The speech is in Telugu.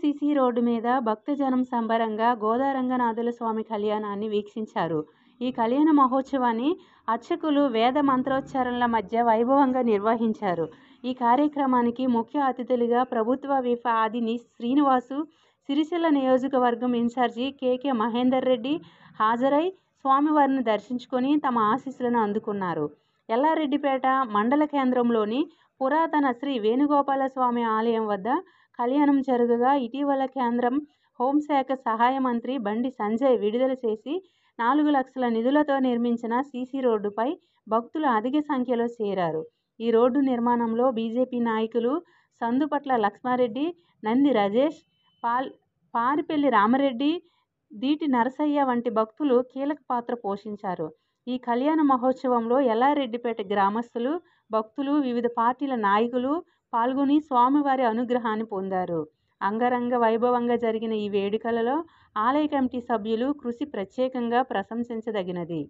సీసీ రోడ్డు మీద భక్తజనం సంబరంగా గోదారంగనాథుల స్వామి కళ్యాణాన్ని వీక్షించారు. ఈ కళ్యాణ మహోత్సవాన్ని అర్చకులు వేద మంత్రోచ్చారణల మధ్య వైభవంగా నిర్వహించారు. ఈ కార్యక్రమానికి ముఖ్య అతిథులుగా ప్రభుత్వ విప్ ఆదిని శ్రీనివాసు, సిరిసిల్ల నియోజకవర్గం ఇన్ఛార్జి కేకే మహేందర్ రెడ్డి హాజరై స్వామివారిని దర్శించుకొని తమ ఆశీస్సులను అందుకున్నారు. ఎల్లారెడ్డిపేట మండల కేంద్రంలోని పురాతన శ్రీ వేణుగోపాల స్వామి ఆలయం వద్ద కళ్యాణం జరగగా ఇటీవల కేంద్రం హోంశాఖ సహాయ మంత్రి బండి సంజయ్ విడుదల చేసి 4 లక్షల నిధులతో నిర్మించిన సీసీ రోడ్డుపై భక్తులు అధిక సంఖ్యలో చేరారు. ఈ రోడ్డు నిర్మాణంలో బీజేపీ నాయకులు సందుపట్ల లక్ష్మారెడ్డి, నంది రాజేష్, పారిపెల్లి రామరెడ్డి, దీటి నరసయ్య వంటి భక్తులు కీలక పాత్ర పోషించారు. ఈ కళ్యాణ మహోత్సవంలో ఎల్లారెడ్డిపేట గ్రామస్తులు, భక్తులు, వివిధ పార్టీల నాయకులు పాల్గొని స్వామివారి అనుగ్రహాన్ని పొందారు. అంగరంగ వైభవంగా జరిగిన ఈ వేడుకలలో ఆలయ కమిటీ సభ్యులు కృషి ప్రత్యేకంగా ప్రశంసించదగినది.